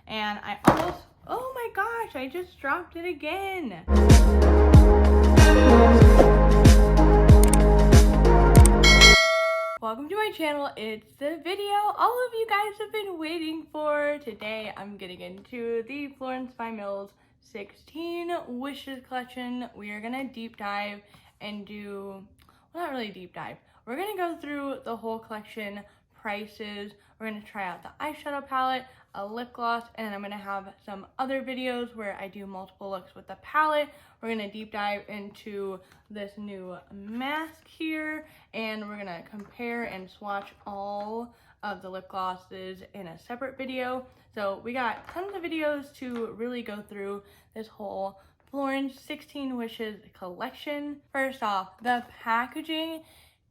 and I almost, oh my gosh, I just dropped it again. Welcome to my channel. It's the video all of you guys have been waiting for. Today I'm getting into the Florence by Mills 16 Wishes collection. We are gonna deep dive and do, well, not really deep dive. We're gonna go through the whole collection, prices. We're gonna try out the eyeshadow palette, a lip gloss, and I'm gonna have some other videos where I do multiple looks with the palette. We're gonna deep dive into this new mask here, and we're gonna compare and swatch all of the lip glosses in a separate video. So we got tons of videos to really go through this whole Florence 16 Wishes collection. First off, the packaging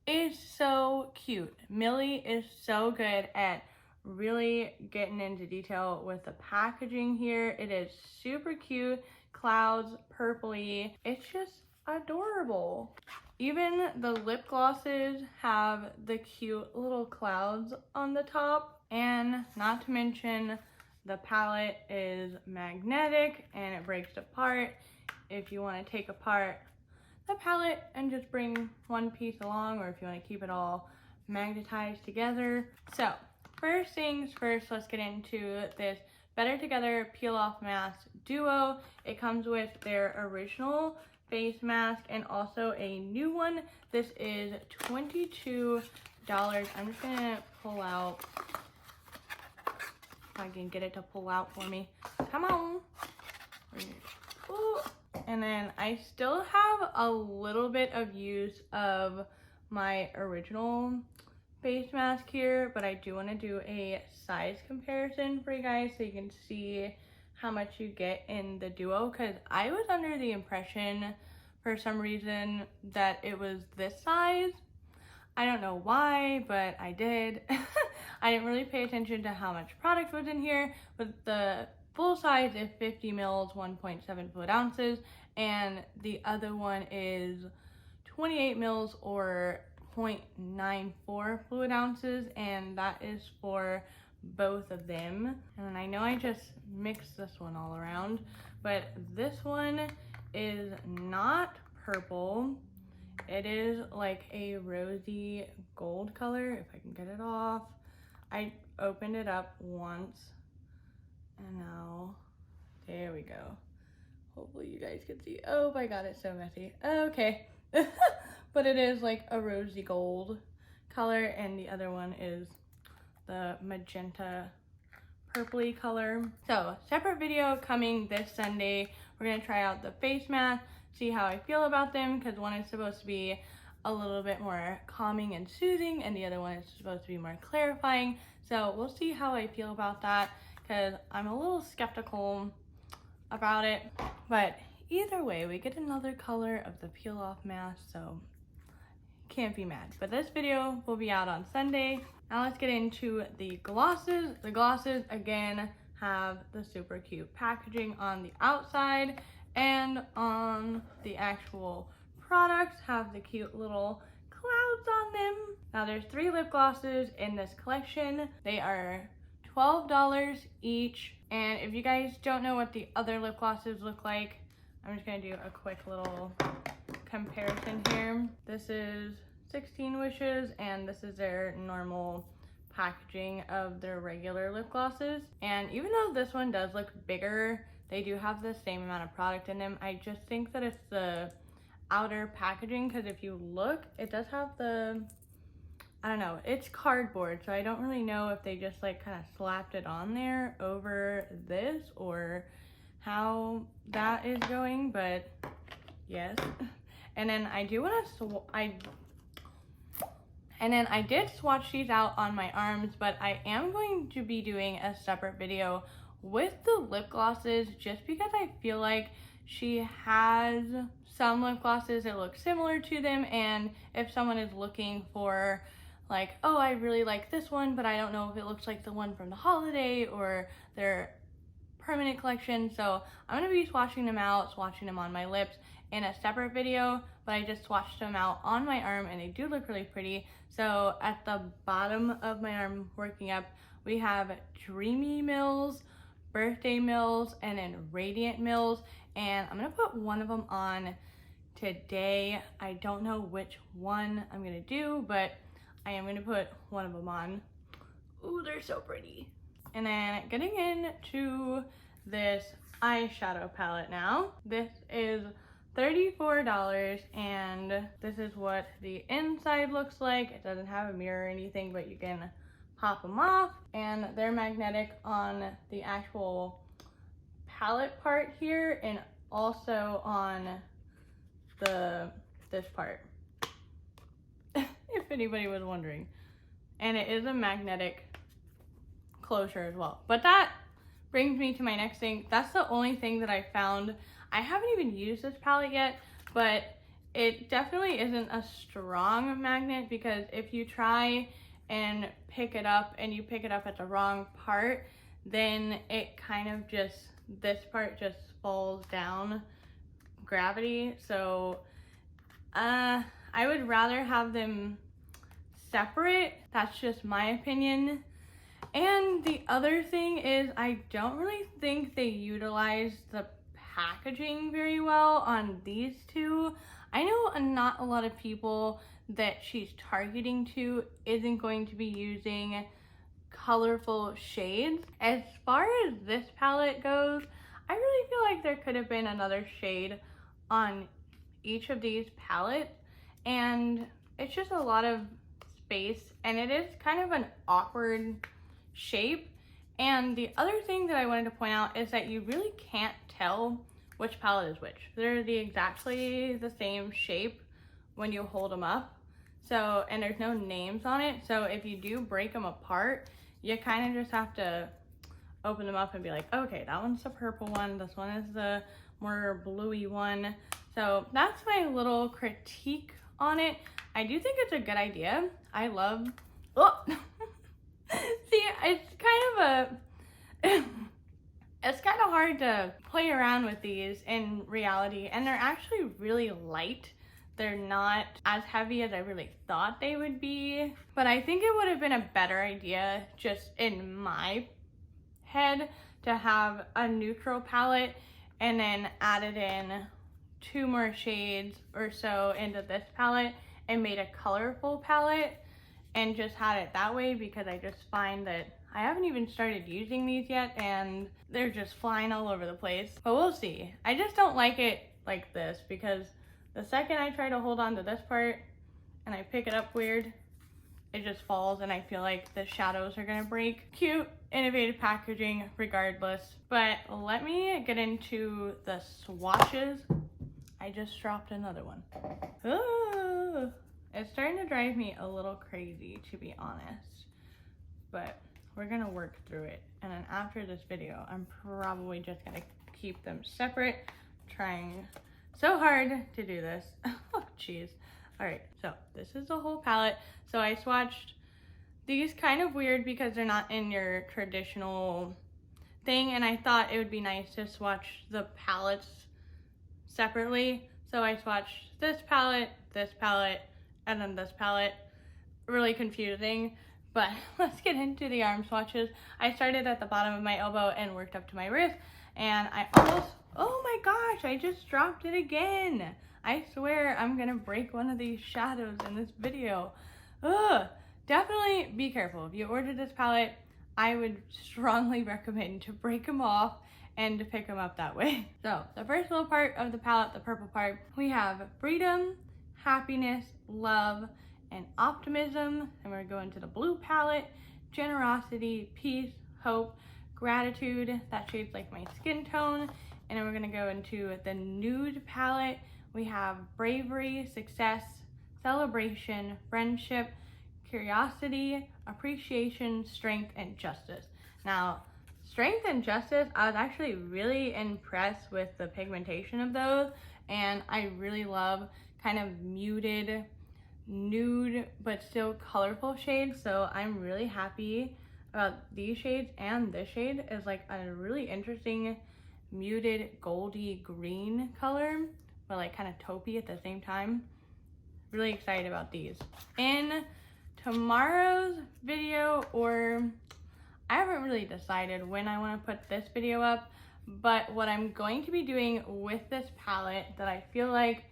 is so cute. Millie is so good at really getting into detail with the packaging here. It is super cute, clouds, purpley. It's just adorable. Even the lip glosses have the cute little clouds on the top, and not to mention the palette is magnetic and it breaks apart if you want to take apart the palette and just bring one piece along, or if you want to keep it all magnetized together. So first things first, let's get into this Better Together Peel Off Mask Duo. It comes with their original face mask and also a new one. This is $22. I'm just gonna pull out, if I can get it to pull out for me. Come on. Ooh. And then I still have a little bit of use of my original face mask here, but I do want to do a size comparison for you guys so you can see how much you get in the duo, because I was under the impression for some reason that it was this size. I don't know why, but I did. I didn't really pay attention to how much product was in here, but the full size is 50 mils, 1.7 fluid ounces, and the other one is 28 mils or 0.94 fluid ounces, and that is for both of them. And I know I just mixed this one all around, but this one is not purple. It is like a rosy gold color, if I can get it off. I opened it up once, and now, there we go. Hopefully you guys can see. Oh, I got it so messy. Okay. But it is like a rosy gold color, and the other one is the magenta purpley color. So separate video coming this Sunday. We're gonna try out the face mask, see how I feel about them, because one is supposed to be a little bit more calming and soothing, and the other one is supposed to be more clarifying. So we'll see how I feel about that, because I'm a little skeptical about it. But either way, we get another color of the peel off mask, so can't be mad. But this video will be out on Sunday. Now let's get into the glosses. The glosses again have the super cute packaging on the outside, and on the actual products have the cute little clouds on them. Now there's 3 lip glosses in this collection. They are $12 each, and if you guys don't know what the other lip glosses look like, I'm just gonna do a quick little comparison here. This is 16 Wishes, and this is their normal packaging of their regular lip glosses. And even though this one does look bigger, they do have the same amount of product in them. I just think that it's the outer packaging, because if you look, it does have the, I don't know, it's cardboard, so I don't really know if they just like kind of slapped it on there over this or how that is going, but yes. And then I do want to, I did swatch these out on my arms, but I am going to be doing a separate video with the lip glosses, just because I feel like she has some lip glosses that look similar to them, and if someone is looking for like, oh, I really like this one, but I don't know if it looks like the one from the holiday or their permanent collection. So I'm gonna be swatching them out, swatching them on my lips in a separate video, but I just swatched them out on my arm and they do look really pretty. So at the bottom of my arm working up, we have Dreamy Mills Birthday Mills and then Radiant Mills, and I'm gonna put one of them on today. I don't know which one I'm gonna do, but I am gonna put one of them on. Ooh, they're so pretty. And then getting into this eyeshadow palette now. This is $34, and this is what the inside looks like. It doesn't have a mirror or anything, but you can pop them off, and they're magnetic on the actual palette part here and also on this part, if anybody was wondering. And it is a magnetic closure as well. But that brings me to my next thing. That's the only thing that I found. I haven't even used this palette yet, but it definitely isn't a strong magnet, because if you try and pick it up and you pick it up at the wrong part, then it kind of just, this part just falls down gravity. So I would rather have them separate. That's just my opinion. And the other thing is, I don't really think they utilize the packaging very well on these two. I know not a lot of people that she's targeting to isn't going to be using colorful shades. As far as this palette goes, I really feel like there could have been another shade on each of these palettes, and it's just a lot of space, and it is kind of an awkward shape. And the other thing that I wanted to point out is that you really can't tell which palette is which. They're exactly the same shape when you hold them up. So, and there's no names on it. So if you do break them apart, you kind of just have to open them up and be like, okay, that one's the purple one. This one is the more bluey one. So that's my little critique on it. I do think it's a good idea. I love, oh, see, it's kind of hard to play around with these in reality, and they're actually really light. They're not as heavy as I really thought they would be, but I think it would have been a better idea, just in my head, to have a neutral palette and then added in 2 more shades or so into this palette and made a colorful palette and just had it that way, because I just find that I haven't even started using these yet and they're just flying all over the place. But we'll see. I just don't like it like this, because the second I try to hold on to this part and I pick it up weird, it just falls, and I feel like the shadows are gonna break. Cute, innovative packaging regardless. But let me get into the swatches. I just dropped another one. Ooh, it's starting to drive me a little crazy, to be honest. But we're gonna work through it. And then after this video, I'm probably just gonna keep them separate. Trying so hard to do this. Oh, jeez. All right, so this is the whole palette. So I swatched these kind of weird because they're not in your traditional thing, and I thought it would be nice to swatch the palettes separately. So I swatched this palette, and then this palette. Really confusing, but let's get into the arm swatches. I started at the bottom of my elbow and worked up to my wrist, and I almost, oh my gosh, I just dropped it again. I swear I'm gonna break one of these shadows in this video. Ugh. Definitely be careful. If you order this palette, I would strongly recommend to break them off and to pick them up that way. So the first little part of the palette, the purple part, we have freedom, happiness, love, and optimism. And we're going to the blue palette, generosity, peace, hope, gratitude. That shade's like my skin tone. And then we're gonna go into the nude palette. We have bravery, success, celebration, friendship, curiosity, appreciation, strength, and justice. Now, strength and justice, I was actually really impressed with the pigmentation of those, and I really love kind of muted, nude, but still colorful shades, so I'm really happy about these shades. And this shade is like a really interesting muted goldy green color, but like kind of taupey at the same time. Really excited about these. In tomorrow's video, or I haven't really decided when I want to put this video up, but what I'm going to be doing with this palette that I feel like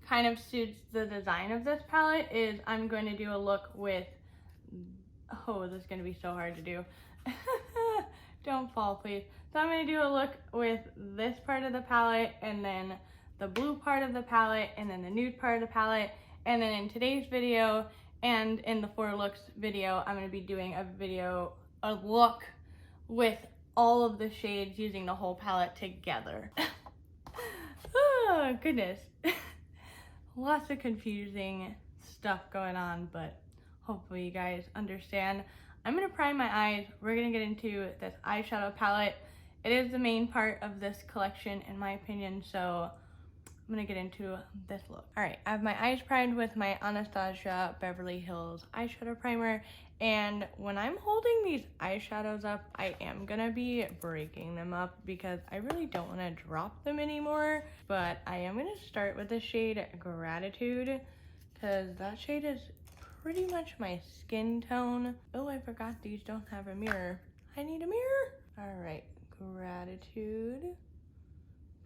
kind of suits the design of this palette is I'm going to do a look with, oh, this is going to be so hard to do. Don't fall, please. So I'm going to do a look with this part of the palette, and then the blue part of the palette, and then the nude part of the palette. And then in today's video and in the 4 looks video, I'm going to be doing a look with all of the shades using the whole palette together. Oh, goodness. Lots of confusing stuff going on, but hopefully you guys understand. I'm going to prime my eyes. We're going to get into this eyeshadow palette. It is the main part of this collection, in my opinion, so I'm going to get into this look. All right, I have my eyes primed with my Anastasia Beverly Hills eyeshadow primer, and when I'm holding these eyeshadows up, I am going to be breaking them up because I really don't want to drop them anymore, but I am going to start with the shade Gratitude because that shade is pretty much my skin tone. Oh, I forgot these don't have a mirror. I need a mirror. All right, Gratitude.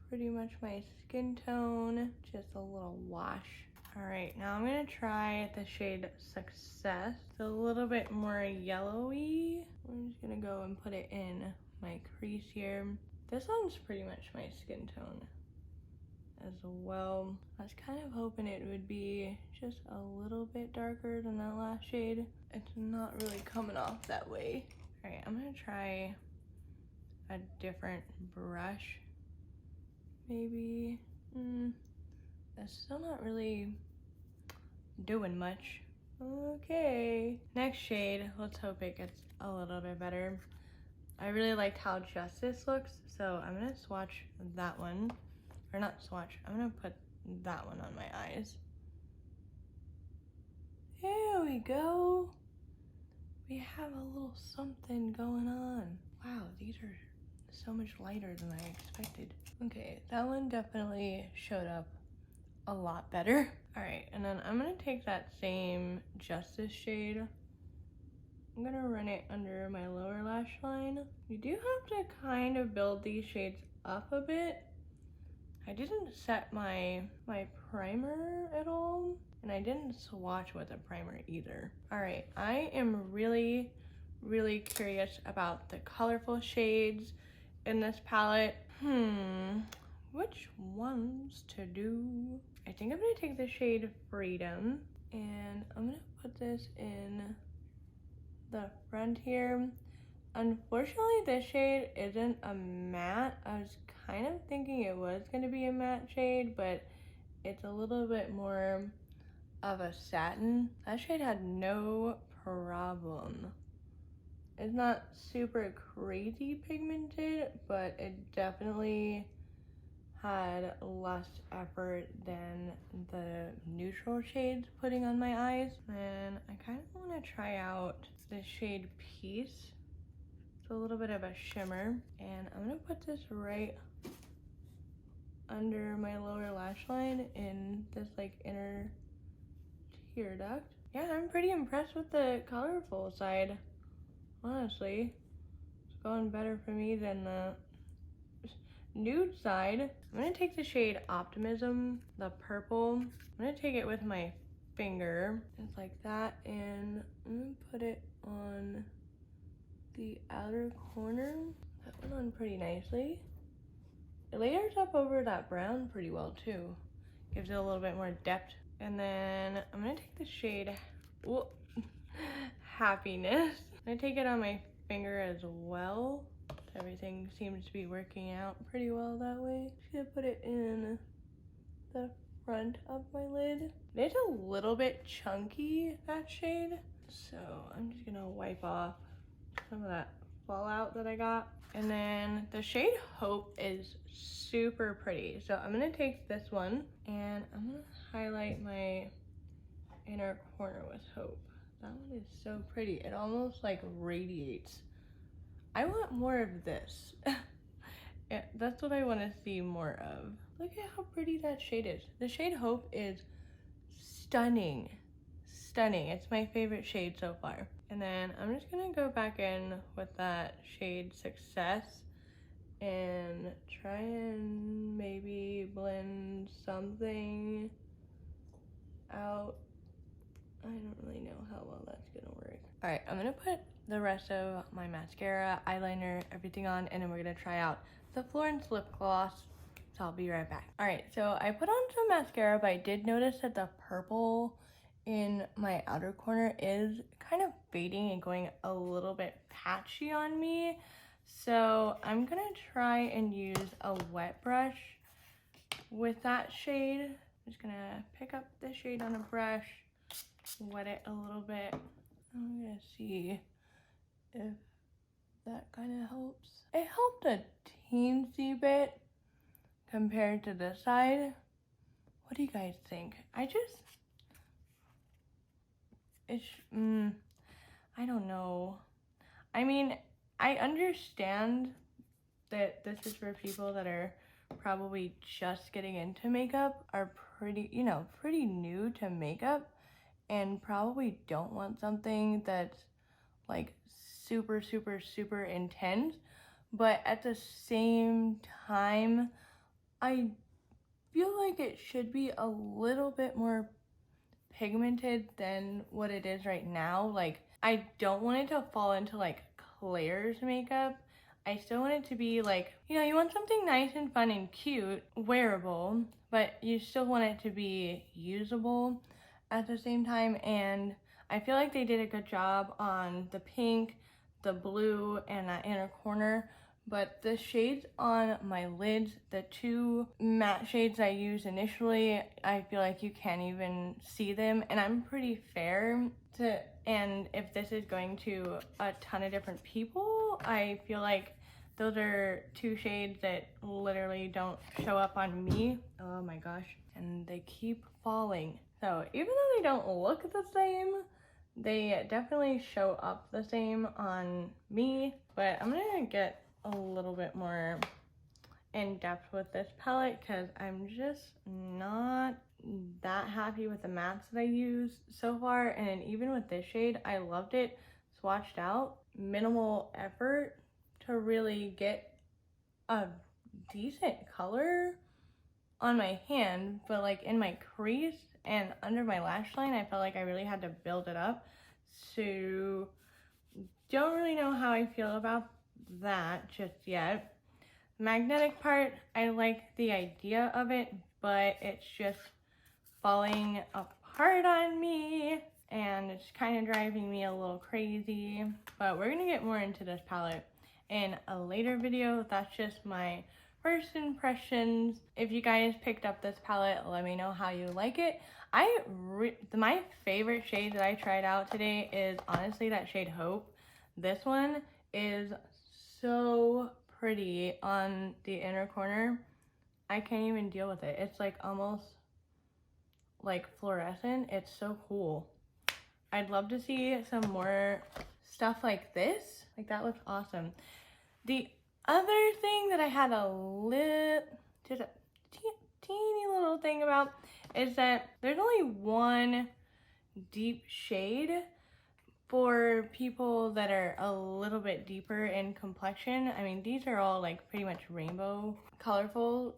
Pretty much my skin tone, just a little wash. All right, now I'm gonna try the shade Success. It's a little bit more yellowy. I'm just gonna go and put it in my crease here. This one's pretty much my skin tone as well. I was kind of hoping it would be just a little bit darker than that last shade. It's not really coming off that way. All right, I'm gonna try a different brush. Maybe, that's still not really doing much. Okay, next shade, let's hope it gets a little bit better. I really liked how Justice looks, so I'm gonna swatch that one. Or not swatch, I'm gonna put that one on my eyes. There we go. We have a little something going on. Wow, these are so much lighter than I expected. Okay, that one definitely showed up a lot better. All right, and then I'm gonna take that same Justice shade. I'm gonna run it under my lower lash line. You do have to kind of build these shades up a bit. I didn't set my primer at all, and I didn't swatch with a primer either. All right, I am really curious about the colorful shades in this palette. Which ones to do? I think I'm gonna take the shade Freedom, and I'm gonna put this in the front here. Unfortunately, this shade isn't a matte. I was kind of thinking it was gonna be a matte shade, but it's a little bit more of a satin. That shade had no problem. It's not super crazy pigmented, but it definitely had less effort than the neutral shades putting on my eyes. And I kind of want to try out the shade Peace. It's a little bit of a shimmer, and I'm gonna put this right under my lower lash line in this like inner tear duct. Yeah, I'm pretty impressed with the colorful side. Honestly, it's going better for me than the nude side. I'm gonna take the shade Optimism, the purple. I'm gonna take it with my finger, just like that, and I'm gonna put it on the outer corner. That went on pretty nicely. It layers up over that brown pretty well too. Gives it a little bit more depth. And then I'm gonna take the shade Happiness. I'm gonna take it on my finger as well. Everything seems to be working out pretty well that way. Just gonna put it in the front of my lid. It's a little bit chunky, that shade. So I'm just gonna wipe off some of that fallout that I got. And then the shade Hope is super pretty. So I'm gonna take this one and I'm gonna highlight my inner corner with Hope. That one is so pretty. It almost like radiates. I want more of this. Yeah, that's what I want to see more of. Look at how pretty that shade is. The shade Hope is stunning. stunning. It's my favorite shade so far. And then I'm just gonna go back in with that shade Success and try and maybe blend something out. I don't really know how well that's gonna work. All right, I'm gonna put the rest of my mascara, eyeliner, everything on, and then we're gonna try out the Florence lip gloss. So I'll be right back. All right, so I put on some mascara, but I did notice that the purple in my outer corner is kind of fading and going a little bit patchy on me. So I'm gonna try and use a wet brush with that shade. I'm just gonna pick up the shade on a brush, wet it a little bit. I'm gonna see if that kind of helps. It helped a teensy bit compared to this side. What do you guys think? I don't know. I mean, I understand that this is for people that are probably just getting into makeup, are pretty new to makeup, and probably don't want something that's like super, super, super intense. But at the same time, I feel like it should be a little bit more pigmented than what it is right now. Like, I don't want it to fall into like Claire's makeup. I still want it to be like, you want something nice and fun and cute, wearable, but you still want it to be usable at the same time. And I feel like they did a good job on the pink, the blue, and that inner corner. But the shades on my lids, the two matte shades I used initially, I feel like you can't even see them, and I'm pretty fair to, and if this is going to a ton of different people, I feel like those are two shades that literally don't show up on me. Oh my gosh, and they keep falling. So even though they don't look the same, they definitely show up the same on me. But I'm gonna get a little bit more in depth with this palette because I'm just not that happy with the mattes that I use so far. And even with this shade, I loved it swatched out. Minimal effort to really get a decent color on my hand, but like in my crease and under my lash line, I felt like I really had to build it up. So don't really know how I feel about that just yet. Magnetic part, I like the idea of it, but it's just falling apart on me and it's kind of driving me a little crazy. But we're gonna get more into this palette in a later video. That's just my first impressions. If you guys picked up this palette, let me know how you like it. My favorite shade that I tried out today is honestly that shade Hope. This one is so pretty on the inner corner. I can't even deal with it. It's like almost like fluorescent. It's so cool. I'd love to see some more stuff like this. Like, that looks awesome. The other thing that I had just a teeny little thing about is that there's only one deep shade for people that are a little bit deeper in complexion. I mean, these are all like pretty much rainbow colorful,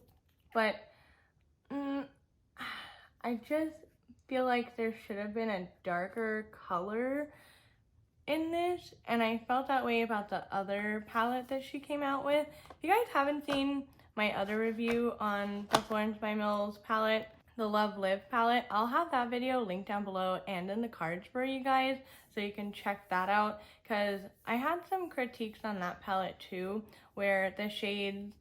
but I just feel like there should have been a darker color in this, and I felt that way about the other palette that she came out with. If you guys haven't seen my other review on the Florence by Mills palette, the Love Live palette, I'll have that video linked down below and in the cards for you guys, so you can check that out, because I had some critiques on that palette too, where the shades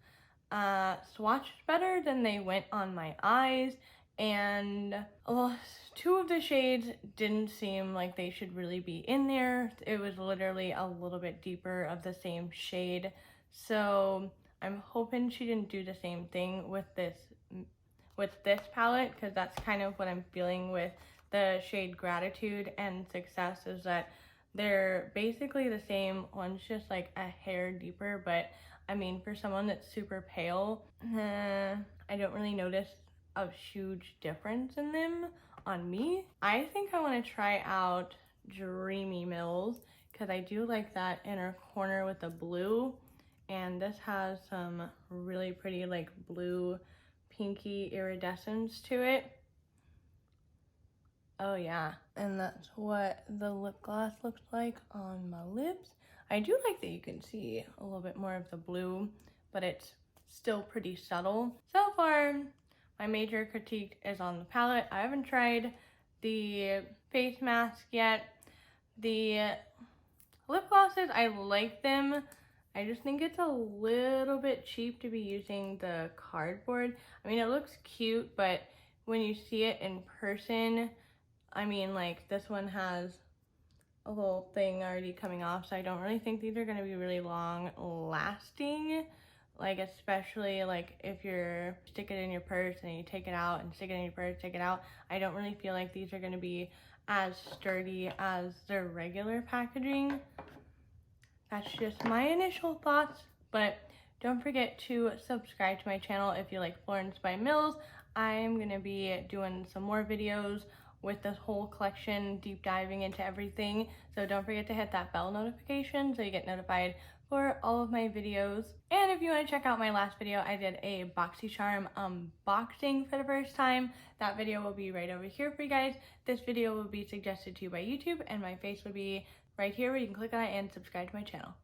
swatched better than they went on my eyes, and two of the shades didn't seem like they should really be in there. It was literally a little bit deeper of the same shade, so I'm hoping she didn't do the same thing with this palette, because that's kind of what I'm feeling with the shade Gratitude and Success, is that they're basically the same. One's just like a hair deeper, but I mean, for someone that's super pale, I don't really notice a huge difference in them on me. I think I want to try out Dreamy Mills because I do like that inner corner with the blue. And this has some really pretty like blue pinky iridescence to it. Oh yeah, and that's what the lip gloss looks like on my lips. I do like that you can see a little bit more of the blue, but it's still pretty subtle. So far, my major critique is on the palette. I haven't tried the face mask yet. The lip glosses, I like them. I just think it's a little bit cheap to be using the cardboard. I mean, it looks cute, but when you see it in person, I mean, like, this one has a little thing already coming off, so I don't really think these are going to be really long lasting. Like, especially, like, if you're stick it in your purse and you take it out and stick it in your purse, take it out. I don't really feel like these are going to be as sturdy as their regular packaging. That's just my initial thoughts, but don't forget to subscribe to my channel if you like Florence by Mills. I'm going to be doing some more videos with this whole collection, deep diving into everything. So don't forget to hit that bell notification so you get notified for all of my videos. And if you want to check out my last video, I did a BoxyCharm unboxing for the first time. That video will be right over here for you guys. This video will be suggested to you by YouTube, and my face will be right here where you can click on it and subscribe to my channel.